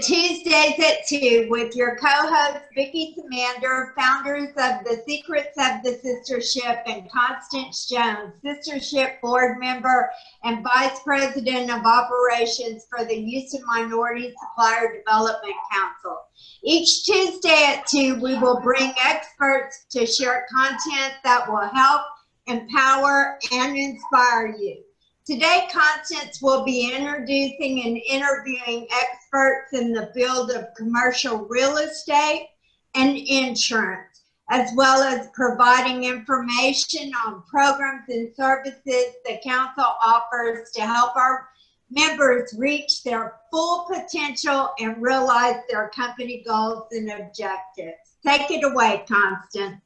Tuesdays at 2 with your co-host, Vicki Semander, founders of the Secrets of the Sistership, and Constance Jones, Sistership board member and Vice President of Operations for the Houston Minority Supplier Development Council. Each Tuesday at 2, we will bring experts to share content that will help, empower, and inspire you. Today, Constance will be introducing and interviewing experts in the field of commercial real estate and insurance, as well as providing information on programs and services the council offers to help our members reach their full potential and realize their company goals and objectives. Take it away, Constance.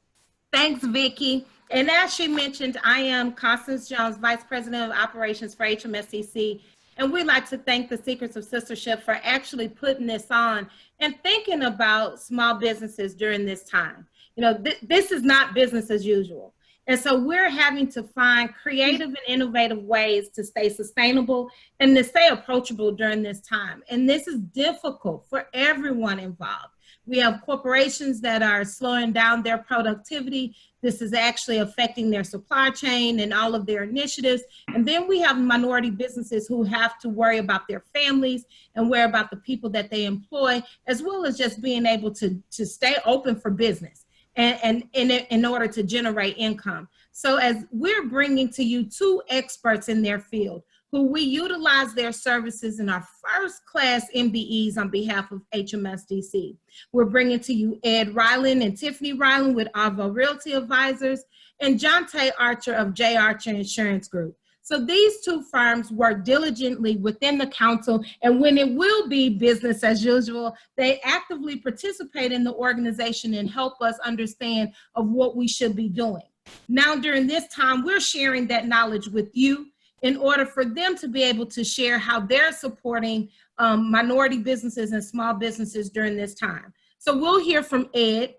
Thanks, Vicki. And as she mentioned, I am Constance Jones, Vice President of Operations for HMSDC. And we'd like to thank the Secrets of Sistership for actually putting this on and thinking about small businesses during this time. You know, this is not business as usual. And so we're having to find creative and innovative ways to stay sustainable and to stay approachable during this time. And this is difficult for everyone involved. We have corporations that are slowing down their productivity. This is actually affecting their supply chain and all of their initiatives. And then we have minority businesses who have to worry about their families and worry about the people that they employ, as well as just being able to stay open for business and in order to generate income. So as we're bringing to you two experts in their field, who we utilize their services in our first-class MBEs on behalf of HMSDC. We're bringing to you Ed Ryland and Tiffany Ryland with ARVO Realty Advisors, and Johnte Archer of J. Archer Insurance Group. So these two firms work diligently within the council, and when it will be business as usual, they actively participate in the organization and help us understand of what we should be doing. Now, during this time, we're sharing that knowledge with you, in order for them to be able to share how they're supporting minority businesses and small businesses during this time. So we'll hear from Ed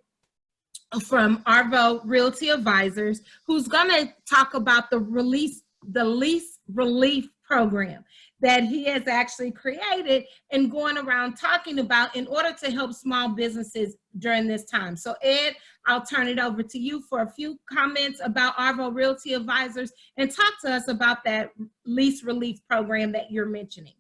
from ARVO Realty Advisors, who's gonna talk about the lease relief program that he has actually created and going around talking about in order to help small businesses during this time. So Ed, I'll turn it over to you for a few comments about ARVO Realty Advisors and talk to us about that lease relief program that you're mentioning.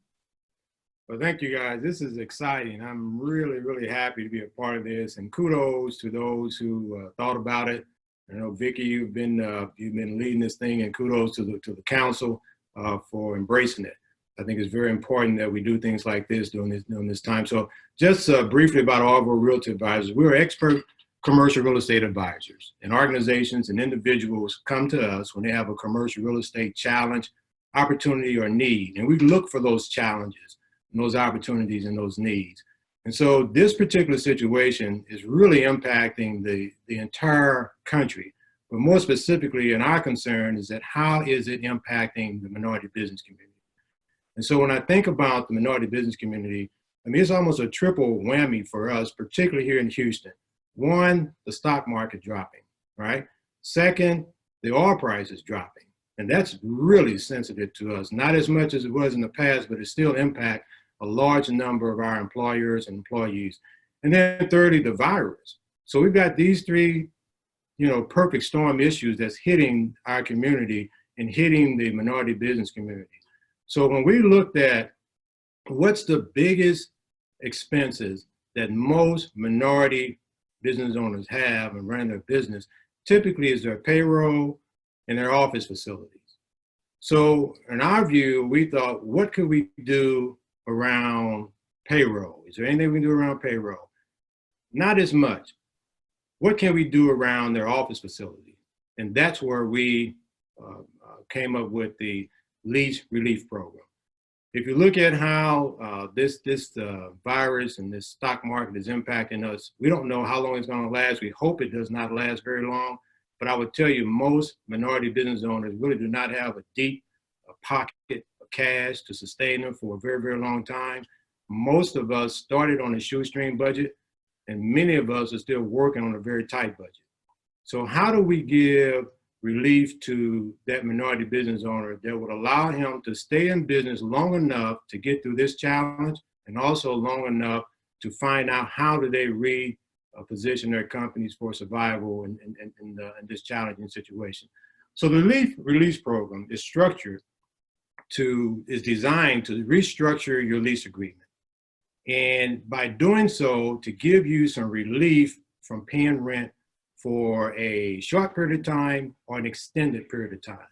Well, thank you guys. This is exciting. I'm really, really happy to be a part of this, and kudos to those who thought about it. I know, Vicki, you've been leading this thing, and kudos to the council for embracing it. I think it's very important that we do things like this during this time. So just briefly about ARVO Realty Advisors, we're expert commercial real estate advisors, and organizations and individuals come to us when they have a commercial real estate challenge, opportunity, or need. And we look for those challenges and those opportunities and those needs. And so this particular situation is really impacting the entire country. But more specifically, in our concern is that how is it impacting the minority business community? And so when I think about the minority business community, I mean, it's almost a triple whammy for us, particularly here in Houston. One, the stock market dropping, right? Second, the oil price is dropping. And that's really sensitive to us, not as much as it was in the past, but it still impacts a large number of our employers and employees. And then thirdly, the virus. So we've got these three, perfect storm issues that's hitting our community and hitting the minority business community. So when we looked at what's the biggest expenses that most minority business owners have and run their business, typically is their payroll and their office facilities. So in our view, we thought, what could we do around payroll? Is there anything we can do around payroll? Not as much. What can we do around their office facility? And that's where we came up with the lease relief program. If you look at how this virus and this stock market is impacting us, we don't know how long it's going to last. We hope it does not last very long. But I would tell you, most minority business owners really do not have a deep pocket of cash to sustain them for a very, very long time. Most of us started on a shoestring budget, and many of us are still working on a very tight budget. So how do we give relief to that minority business owner that would allow him to stay in business long enough to get through this challenge, and also long enough to find out how do they reposition their companies for survival in this challenging situation. So the lease release program is designed to restructure your lease agreement. And by doing so, to give you some relief from paying rent for a short period of time or an extended period of time.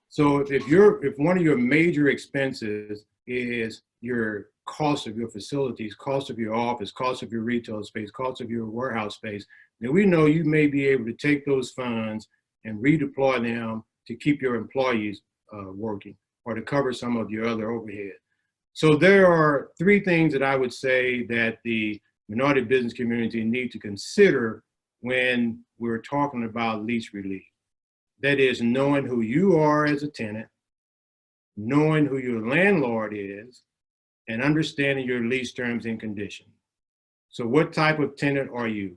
So if one of your major expenses is your cost of your facilities, cost of your office, cost of your retail space, cost of your warehouse space, then we know you may be able to take those funds and redeploy them to keep your employees working or to cover some of your other overhead. So there are three things that I would say that the minority business community need to consider when we're talking about lease relief. That is knowing who you are as a tenant, knowing who your landlord is, and understanding your lease terms and conditions. So what type of tenant are you?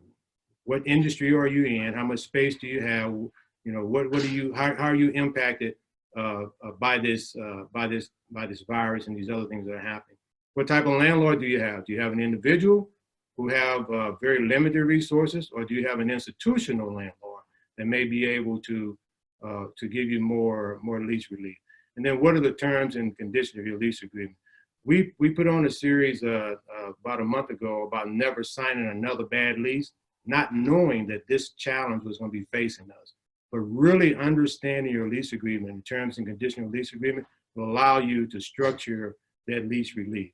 What industry are you in? How much space do you have? You know, how are you impacted by this virus and these other things that are happening? What type of landlord do you have? Do you have an individual who have very limited resources, or do you have an institutional landlord that may be able to give you more lease relief? And then what are the terms and conditions of your lease agreement? We put on a series about a month ago about never signing another bad lease, not knowing that this challenge was going to be facing us. But really understanding your lease agreement, the terms and conditions of lease agreement, will allow you to structure that lease relief.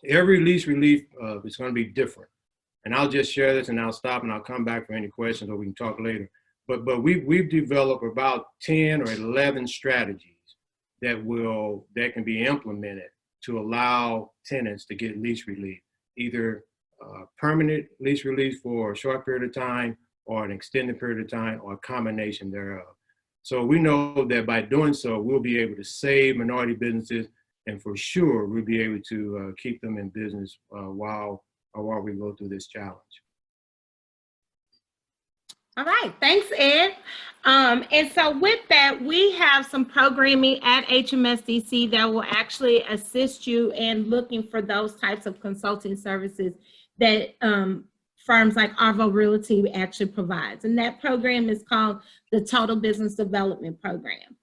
Every lease relief is going to be different. And I'll just share this and I'll stop and I'll come back for any questions or we can talk later. But we've developed about 10 or 11 strategies that can be implemented to allow tenants to get lease relief, either permanent lease relief for a short period of time or an extended period of time or a combination thereof. So we know that by doing so, we'll be able to save minority businesses, and for sure, we'll be able to keep them in business while we go through this challenge. All right, thanks, Ed. And so with that, we have some programming at HMSDC that will actually assist you in looking for those types of consulting services that firms like ARVO Realty actually provides. And that program is called the Total Business Development Program.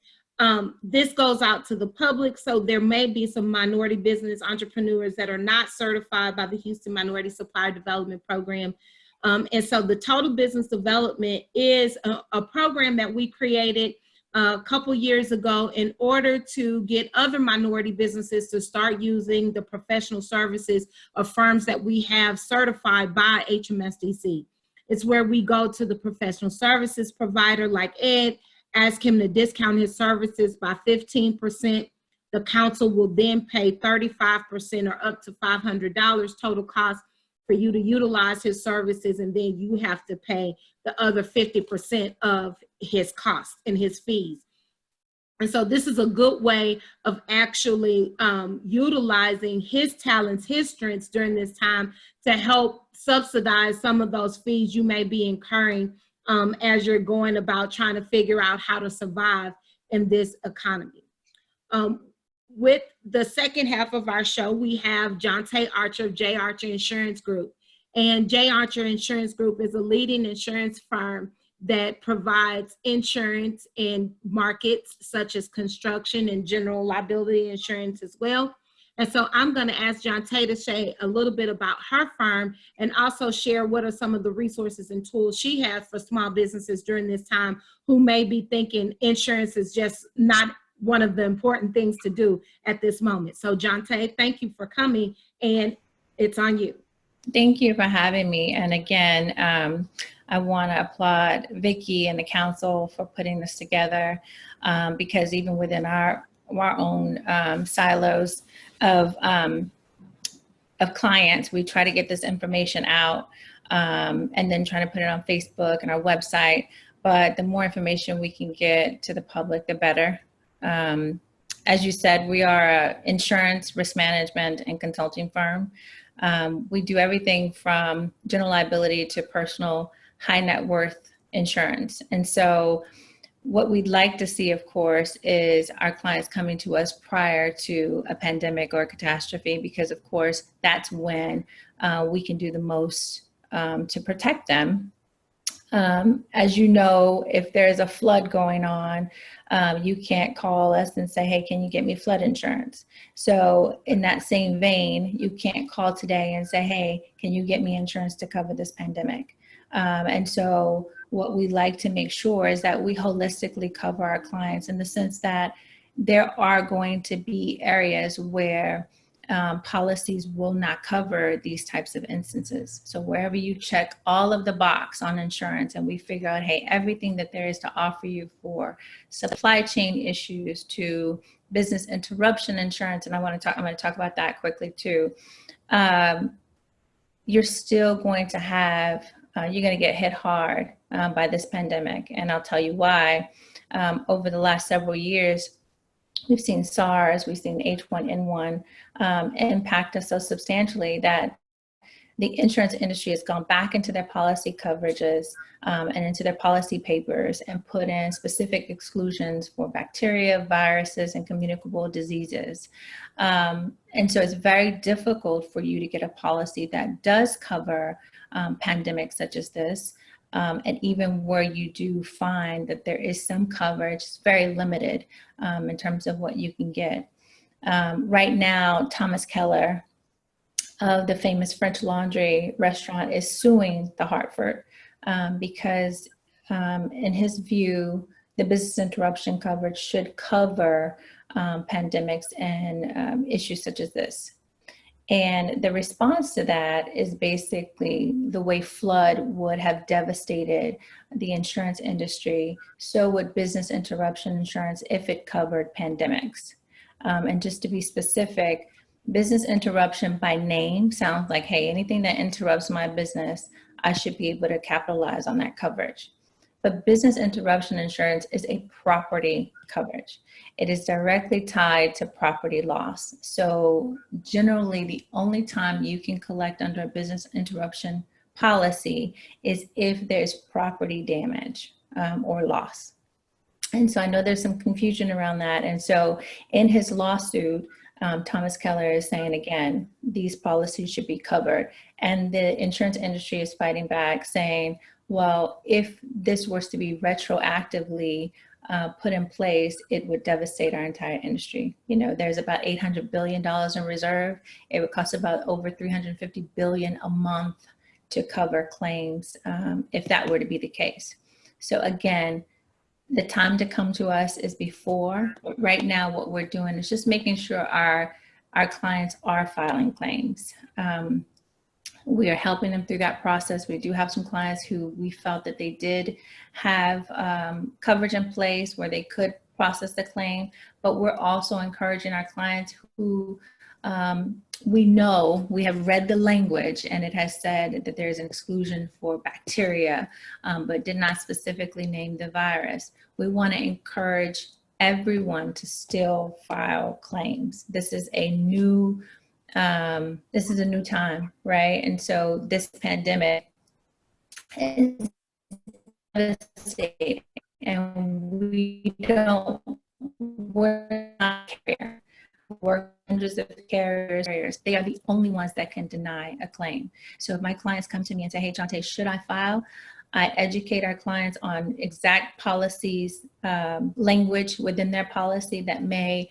This goes out to the public, so there may be some minority business entrepreneurs that are not certified by the Houston Minority Supplier Development Program. And so the Total Business Development is a program that we created a couple years ago in order to get other minority businesses to start using the professional services of firms that we have certified by HMSDC. It's where we go to the professional services provider like Ed, ask him to discount his services by 15%. The council will then pay 35% or up to $500 total cost for you to utilize his services, and then you have to pay the other 50% of his costs and his fees. And so this is a good way of actually utilizing his talents, his strengths during this time to help subsidize some of those fees you may be incurring as you're going about trying to figure out how to survive in this economy. With the second half of our show, we have Johnte Archer of J. Archer Insurance Group. And J. Archer Insurance Group is a leading insurance firm that provides insurance in markets such as construction and general liability insurance as well. And so I'm going to ask Johnte to say a little bit about her firm and also share what are some of the resources and tools she has for small businesses during this time who may be thinking insurance is just not one of the important things to do at this moment. So Johnte, thank you for coming, and it's on you. Thank you for having me. And again, I want to applaud Vicki and the council for putting this together because even within our own silos of clients, we try to get this information out and then try to put it on Facebook and our website. But the more information we can get to the public, the better. As you said, we are an insurance, risk management, and consulting firm. We do everything from general liability to personal high net worth insurance. And so What we'd like to see, of course, is our clients coming to us prior to a pandemic or a catastrophe, because of course, that's when we can do the most to protect them. As you know, if there's a flood going on, you can't call us and say, hey, can you get me flood insurance? So in that same vein, you can't call today and say, hey, can you get me insurance to cover this pandemic? And so what we like to make sure is that we holistically cover our clients, in the sense that there are going to be areas where policies will not cover these types of instances. So wherever you check all of the box on insurance and we figure out, hey, everything that there is to offer you for supply chain issues to business interruption insurance, and I'm going to talk about that quickly too. You're still going to have, you're going to get hit hard by this pandemic. And I'll tell you why. Over the last several years, we've seen SARS, we've seen H1N1 impact us so substantially that the insurance industry has gone back into their policy coverages and into their policy papers and put in specific exclusions for bacteria, viruses, and communicable diseases. And so it's very difficult for you to get a policy that does cover pandemics such as this. And even where you do find that there is some coverage, it's very limited in terms of what you can get. Right now, Thomas Keller of the famous French Laundry restaurant is suing the Hartford because in his view, the business interruption coverage should cover pandemics and issues such as this. And the response to that is basically the way flood would have devastated the insurance industry, so would business interruption insurance if it covered pandemics. And just to be specific, business interruption by name sounds like, hey, anything that interrupts my business, I should be able to capitalize on that coverage. But business interruption insurance is a property coverage. It is directly tied to property loss. So generally, the only time you can collect under a business interruption policy is if there's property damage or loss. And so I know there's some confusion around that. And so in his lawsuit, Thomas Keller is saying, again, these policies should be covered. And the insurance industry is fighting back, saying, well, if this was to be retroactively put in place, it would devastate our entire industry. You know, there's about $800 billion in reserve. It would cost about over $350 billion a month to cover claims if that were to be the case. So again, the time to come to us is before. But right now, what we're doing is just making sure our clients are filing claims. We are helping them through that process. We do have some clients who we felt that they did have coverage in place where they could process the claim, but we're also encouraging our clients who we know, we have read the language and it has said that there's an exclusion for bacteria, but did not specifically name the virus. We want to encourage everyone to still file claims. This is a new time, right? And so this pandemic is devastating, and we're not carrier. We're hundreds of carriers. They are the only ones that can deny a claim. So if my clients come to me and say, hey, Johnte, should I file? I educate our clients on exact policies, language within their policy that may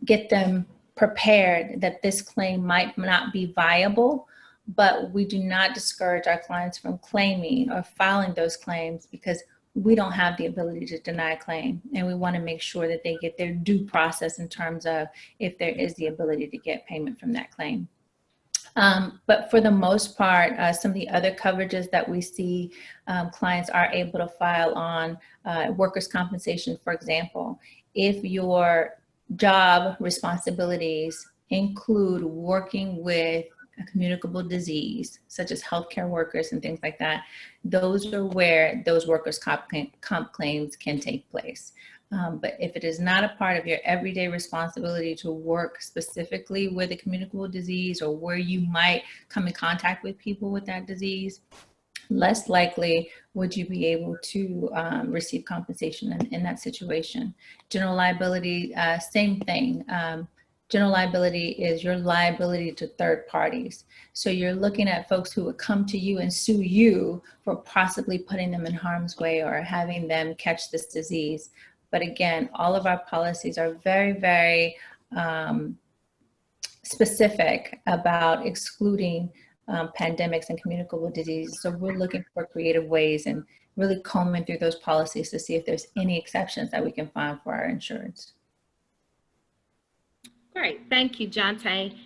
get them prepared that this claim might not be viable, but we do not discourage our clients from claiming or filing those claims because we don't have the ability to deny a claim. And we want to make sure that they get their due process in terms of if there is the ability to get payment from that claim. But for the most part, some of the other coverages that we see clients are able to file on workers' compensation, for example. If your job responsibilities include working with a communicable disease, such as healthcare workers and things like that, those are where those workers' comp claims can take place. But if it is not a part of your everyday responsibility to work specifically with a communicable disease or where you might come in contact with people with that disease, less likely would you be able to receive compensation in that situation. General liability, same thing. General liability is your liability to third parties. So you're looking at folks who would come to you and sue you for possibly putting them in harm's way or having them catch this disease. But again, all of our policies are very, very specific about excluding pandemics and communicable diseases. So we're looking for creative ways and really combing through those policies to see if there's any exceptions that we can find for our insureds. Great, thank you, Johnte.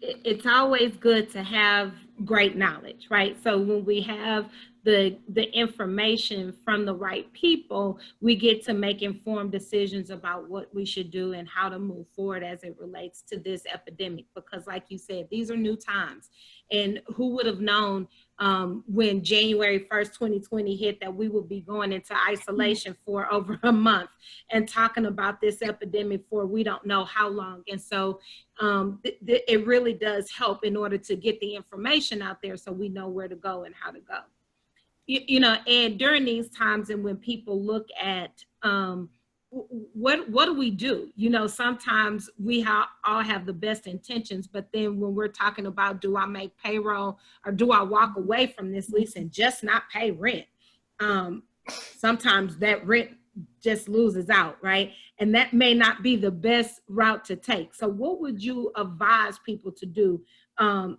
It's always good to have great knowledge, right? So when we have the information from the right people, we get to make informed decisions about what we should do and how to move forward as it relates to this epidemic. Because like you said, these are new times. And who would have known when January 1st, 2020 hit that we would be going into isolation for over a month and talking about this epidemic for we don't know how long. And so it really does help in order to get the information out there so we know where to go and how to go. You know, and during these times and when people look at what do we do? You know, sometimes we all have the best intentions, but then when we're talking about, do I make payroll or do I walk away from this lease and just not pay rent? Sometimes that rent just loses out, right? And that may not be the best route to take. So what would you advise people to do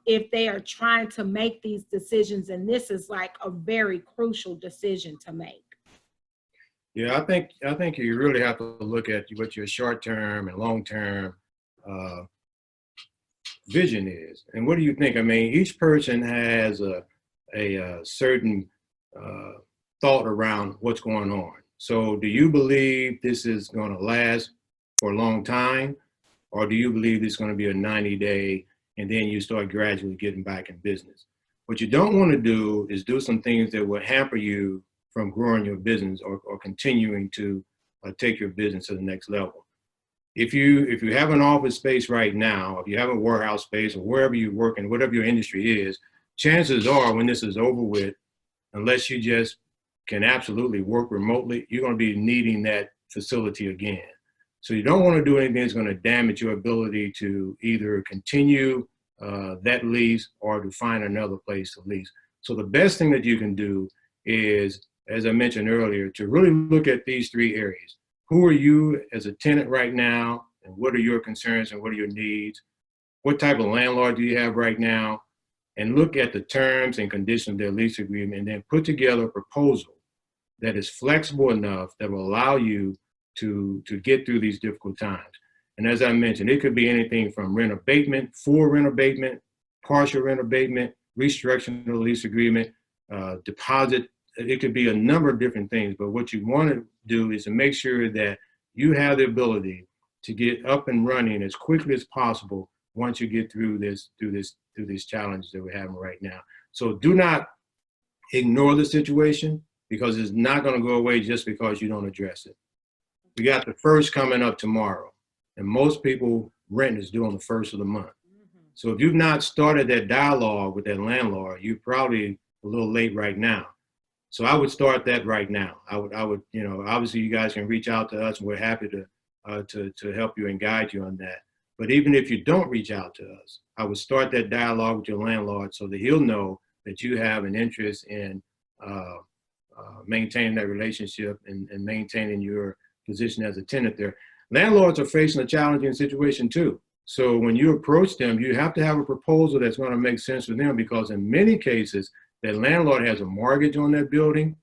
if they are trying to make these decisions? And this is like a very crucial decision to make. Yeah, I think you really have to look at what your short-term and long-term vision is. And what do you think? I mean, each person has a certain thought around what's going on. So do you believe this is going to last for a long time? Or do you believe it's going to be a 90-day and then you start gradually getting back in business? What you don't want to do is do some things that will hamper you from growing your business or continuing to take your business to the next level. If you have an office space right now, if you have a warehouse space or wherever you work in, whatever your industry is, chances are when this is over with, unless you just can absolutely work remotely, you're going to be needing that facility again. So you don't want to do anything that's going to damage your ability to either continue that lease or to find another place to lease. So the best thing that you can do is, as I mentioned earlier, to really look at these three areas. Who are you as a tenant right now? And what are your concerns and what are your needs? What type of landlord do you have right now? And look at the terms and conditions of their lease agreement and then put together a proposal that is flexible enough that will allow you to get through these difficult times. And as I mentioned, it could be anything from rent abatement, full rent abatement, partial rent abatement, restructuring the lease agreement, deposit. It could be a number of different things, but what you want to do is to make sure that you have the ability to get up and running as quickly as possible once you get through these challenges that we're having right now. So do not ignore the situation because it's not going to go away just because you don't address it. We got the first coming up tomorrow, and most people rent is due on the first of the month. So if you've not started that dialogue with that landlord, you're probably a little late right now. So I would start that right now. I would, you know, obviously you guys can reach out to us and we're happy to help you and guide you on that. But even if you don't reach out to us, I would start that dialogue with your landlord so that he'll know that you have an interest in maintaining that relationship and maintaining your position as a tenant there. Landlords are facing a challenging situation too. So when you approach them, you have to have a proposal that's going to make sense for them, because in many cases, that landlord has a mortgage on that building.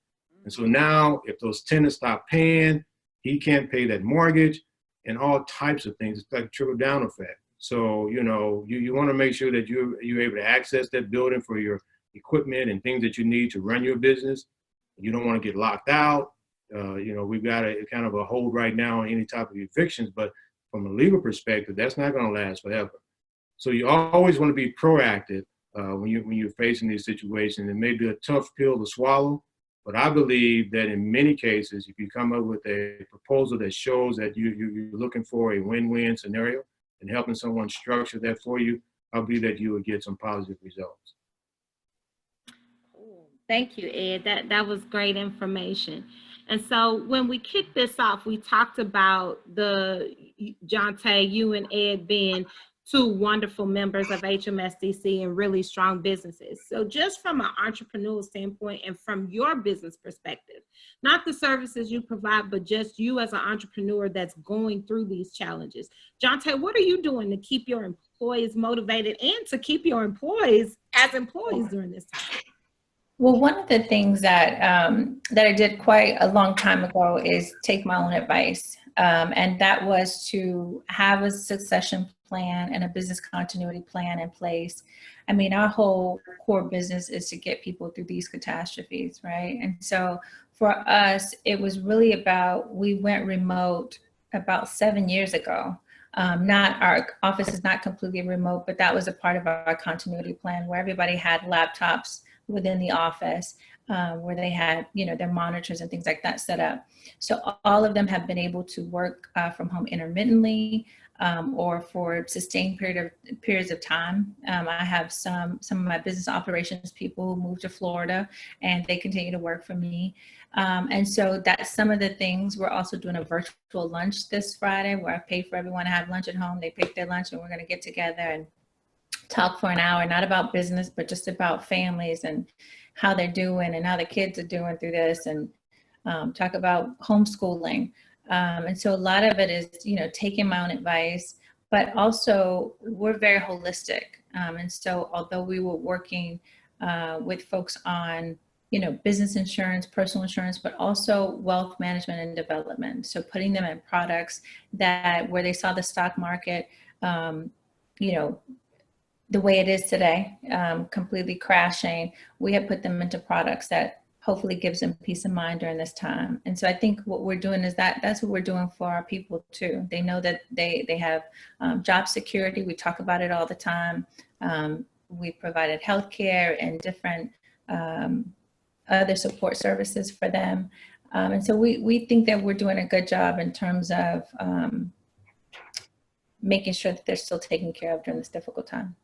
And so now if those tenants stop paying, he can't pay that mortgage and all types of things. It's like a trickle down effect. So, you know, you want to make sure that you're able to access that building for your equipment and things that you need to run your business. You don't want to get locked out. You know, we've got a kind of a hold right now on any type of evictions, but from a legal perspective, that's not going to last forever. So you always want to be proactive when you're facing these situations. It may be a tough pill to swallow, but I believe that in many cases, if you come up with a proposal that shows that you're looking for a win-win scenario and helping someone structure that for you, I believe that you will get some positive results. Thank you, Ed. That was great information. And so when we kicked this off, we talked about Johnte, you and Ed being two wonderful members of HMSDC and really strong businesses. So just from an entrepreneurial standpoint and from your business perspective, not the services you provide, but just you as an entrepreneur that's going through these challenges. Johnte, what are you doing to keep your employees motivated and to keep your employees as employees during this time? Well, one of the things that that I did quite a long time ago is take my own advice. And that was to have a succession plan and a business continuity plan in place. I mean, our whole core business is to get people through these catastrophes, right? And so for us, it was really about, we went remote about 7 years ago. Not, our office is not completely remote, but that was a part of our continuity plan where everybody had laptops within the office, where they had, you know, their monitors and things like that set up. So all of them have been able to work from home intermittently or for sustained periods of time. I have some of my business operations people who moved to Florida and they continue to work for me. And so that's some of the things. We're also doing a virtual lunch this Friday where I pay for everyone to have lunch at home. They pick their lunch and we're going to get together and talk for an hour, not about business, but just about families and how they're doing and how the kids are doing through this, and talk about homeschooling. And so a lot of it is, you know, taking my own advice, but also we're very holistic. And so although we were working with folks on, you know, business insurance, personal insurance, but also wealth management and development. So putting them in products that where they saw the stock market, you know, the way it is today, completely crashing, we have put them into products that hopefully gives them peace of mind during this time. And so I think what we're doing is that's what we're doing for our people too. They know that they have job security. We talk about it all the time. We provided healthcare and different other support services for them. And so we think that we're doing a good job in terms of making sure that they're still taken care of during this difficult time.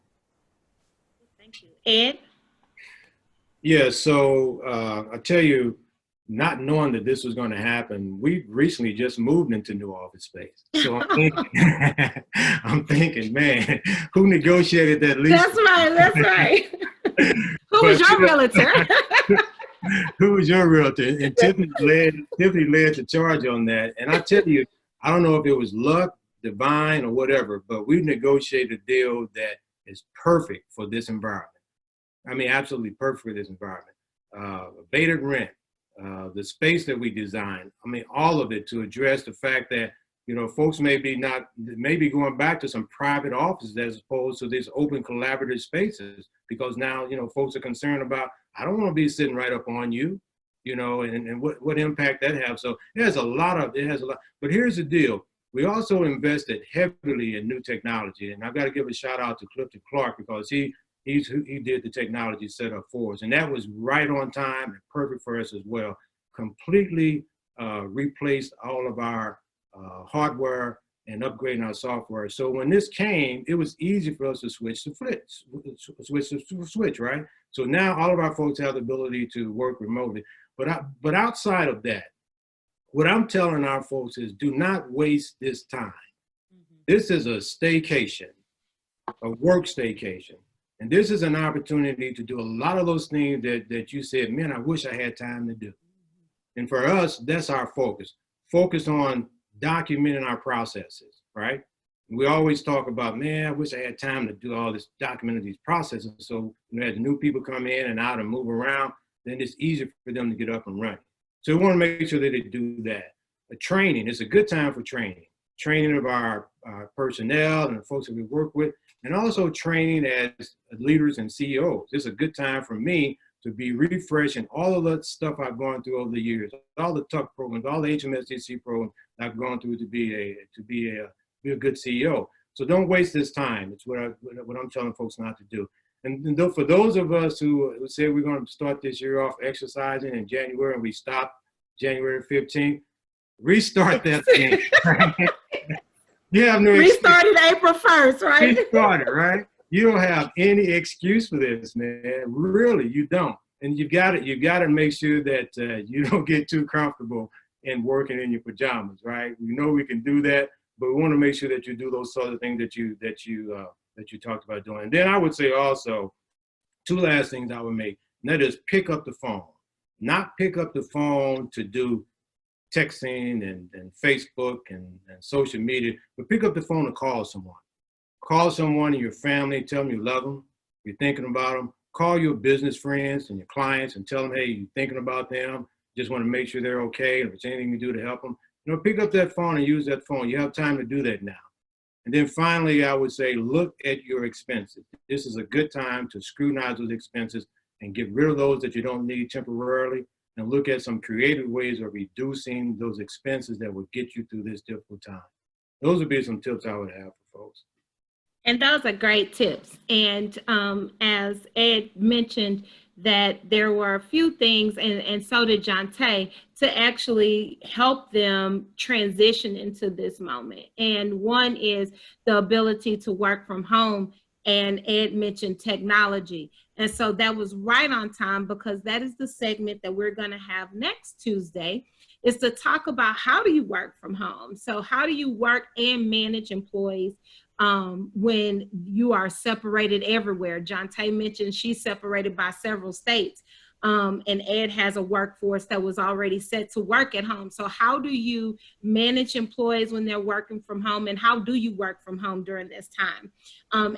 Thank you. Ed? Yeah, so I tell you, not knowing that this was going to happen, we recently just moved into new office space. So I'm thinking, man, who negotiated that lease? That's right, that's right. Who was your realtor? Who was your realtor? And Tiffany led the charge on that. And I tell you, I don't know if it was luck, divine, or whatever, but we negotiated a deal that is perfect for this environment. I mean, absolutely perfect for this environment. Abated rent, the space that we designed. I mean, all of it to address the fact that, you know, folks may be going back to some private offices as opposed to these open collaborative spaces, because now, you know, folks are concerned about, I don't want to be sitting right up on you, you know, and what impact that has. So it has a lot. But here's the deal. We also invested heavily in new technology. And I've got to give a shout out to Clifton Clark, because he did the technology setup for us. And that was right on time and perfect for us as well. Completely replaced all of our hardware and upgrading our software. So when this came, it was easy for us to switch, right? So now all of our folks have the ability to work remotely. But outside of that, what I'm telling our folks is, do not waste this time. This is a staycation, a work staycation. And this is an opportunity to do a lot of those things that you said, man, I wish I had time to do. And for us, that's our focus. Focus on documenting our processes, right? And we always talk about, man, I wish I had time to do all this, documenting these processes. So as new people come in and out and move around, then it's easier for them to get up and running. So we want to make sure that they do that. Training, it's a good time for training. Training of our personnel and the folks that we work with, and also training as leaders and CEOs. This is a good time for me to be refreshing all of the stuff I've gone through over the years, all the TUC programs, all the HMSDC programs I've gone through to be a good CEO. So don't waste this time. It's what I'm telling folks not to do. And for those of us who say we're going to start this year off exercising in January and we stop January 15th, restart that thing. You have no Restarted April 1st, right? Restart it, right? You don't have any excuse for this, man. Really, you don't. And you've got to make sure that you don't get too comfortable in working in your pajamas, right? We know we can do that, but we want to make sure that you do those sort of things that you talked about doing. And then I would say also, two last things I would make, and that is pick up the phone. Not pick up the phone to do texting and Facebook and social media, but pick up the phone to call someone. Call someone in your family, tell them you love them, you're thinking about them. Call your business friends and your clients and tell them, hey, you're thinking about them, just want to make sure they're okay, if there's anything you do to help them. Pick up that phone and use that phone. You have time to do that now. And then finally, I would say, look at your expenses. This is a good time to scrutinize those expenses and get rid of those that you don't need temporarily, and look at some creative ways of reducing those expenses that will get you through this difficult time. Those would be some tips I would have for folks. And those are great tips. And as Ed mentioned, that there were a few things, and so did Johnte, to actually help them transition into this moment. And one is the ability to work from home. And Ed mentioned technology. And so that was right on time, because that is the segment that we're going to have next Tuesday, is to talk about how do you work from home. So how do you work and manage employees when you are separated everywhere? Johnte mentioned she's separated by several states. And Ed has a workforce that was already set to work at home. So how do you manage employees when they're working from home, and how do you work from home during this time?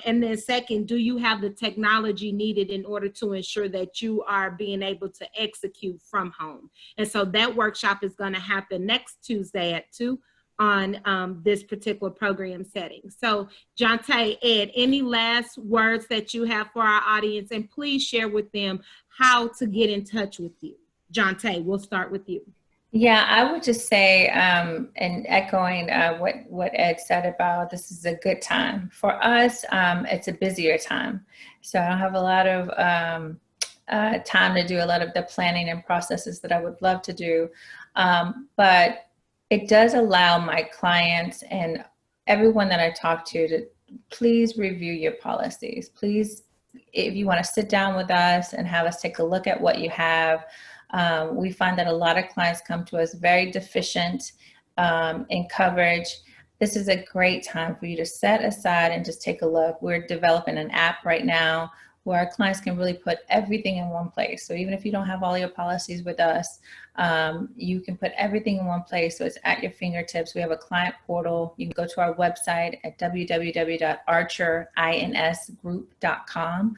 And then second, do you have the technology needed in order to ensure that you are being able to execute from home? And so that workshop is going to happen next Tuesday at 2 on this particular program setting. So Johnte, Ed, any last words that you have for our audience? And please share with them how to get in touch with you. Johnte, we'll start with you. Yeah, I would just say, and echoing what Ed said about this is a good time. For us, it's a busier time. So I don't have a lot of time to do a lot of the planning and processes that I would love to do. But it does allow my clients and everyone that I talk to please review your policies. Please, if you want to sit down with us and have us take a look at what you have. We find that a lot of clients come to us very deficient in coverage. This is a great time for you to set aside and just take a look. We're developing an app right now where our clients can really put everything in one place. So even if you don't have all your policies with us, you can put everything in one place. So it's at your fingertips. We have a client portal. You can go to our website at www.archerinsgroup.com.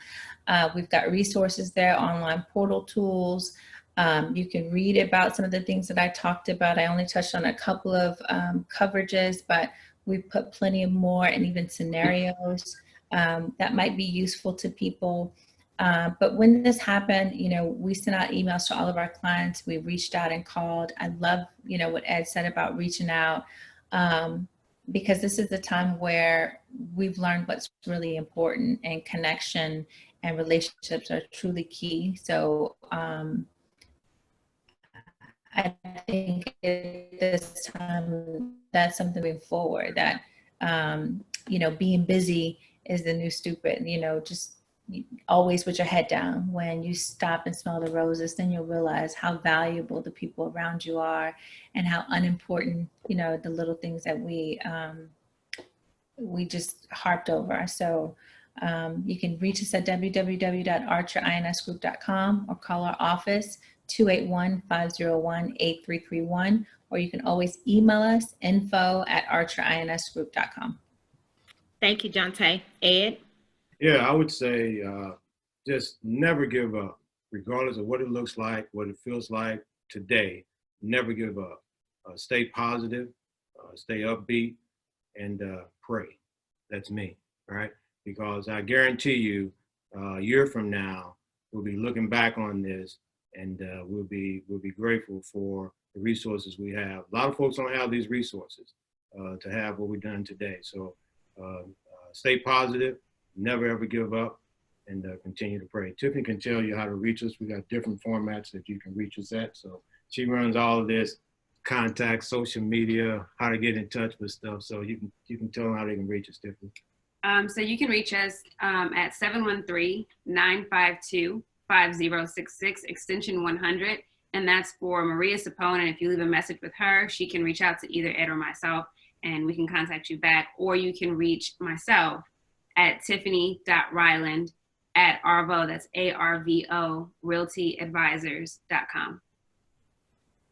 We've got resources there, online portal tools. You can read about some of the things that I talked about. I only touched on a couple of coverages, but we put plenty of more, and even scenarios that might be useful to people. But when this happened, we sent out emails to all of our clients. We reached out and called. I love, what Ed said about reaching out, because this is the time where we've learned what's really important, and connection and relationships are truly key. So I think at this time, that's something moving forward, that, being busy is the new stupid. Just always with your head down. When you stop and smell the roses, then you'll realize how valuable the people around you are, and how unimportant, the little things that we just harped over. So you can reach us at www.archerinsgroup.com or call our office 281-501-8331, or you can always email us info@archerinsgroup.com. Thank you, Johnte. Ed? Yeah, I would say just never give up, regardless of what it looks like, what it feels like today. Never give up. Stay positive, stay upbeat, and pray. That's me, all right? Because I guarantee you, a year from now, we'll be looking back on this, and we'll be grateful for the resources we have. A lot of folks don't have these resources to have what we've done today. So stay positive, never ever give up, and continue to pray. Tiffany can tell you how to reach us. We got different formats that you can reach us at. So she runs all of this, contact, social media, how to get in touch with stuff. So you can tell them how they can reach us, Tiffany. So you can reach us at 713-952-5655. 5066, extension 100. And that's for Maria Sapone. And if you leave a message with her, she can reach out to either Ed or myself, and we can contact you back. Or you can reach myself at tiffany.ryland@ARVO, that's ARVO, realtyadvisors.com.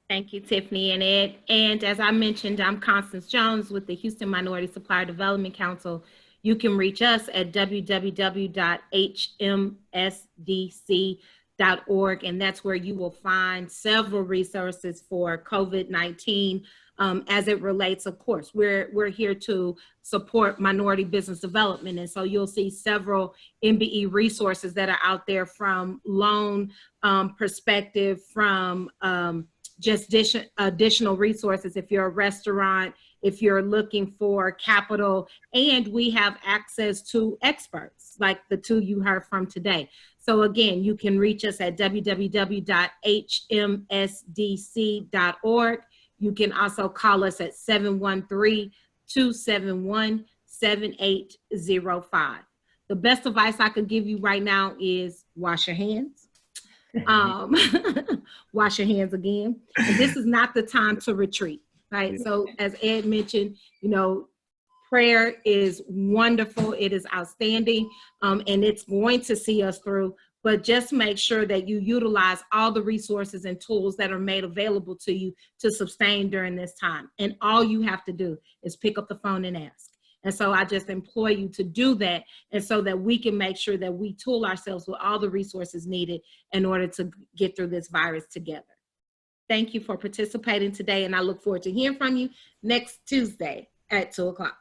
Thank you, Tiffany and Ed. And as I mentioned, I'm Constance Jones with the Houston Minority Supplier Development Council. You can reach us at www.hmsdc.org, and that's where you will find several resources for COVID-19 as it relates. Of course, we're here to support minority business development, and so you'll see several MBE resources that are out there, from loan perspective, from just additional resources if you're a restaurant, if you're looking for capital, and we have access to experts like the two you heard from today. So again, you can reach us at www.hmsdc.org. You can also call us at 713-271-7805. The best advice I could give you right now is wash your hands. Wash your hands again. And this is not the time to retreat, right? So as Ed mentioned, prayer is wonderful. It is outstanding, and it's going to see us through. But just make sure that you utilize all the resources and tools that are made available to you to sustain during this time. And all you have to do is pick up the phone and ask. And so I just implore you to do that, and so that we can make sure that we tool ourselves with all the resources needed in order to get through this virus together. Thank you for participating today, and I look forward to hearing from you next Tuesday at 2 o'clock.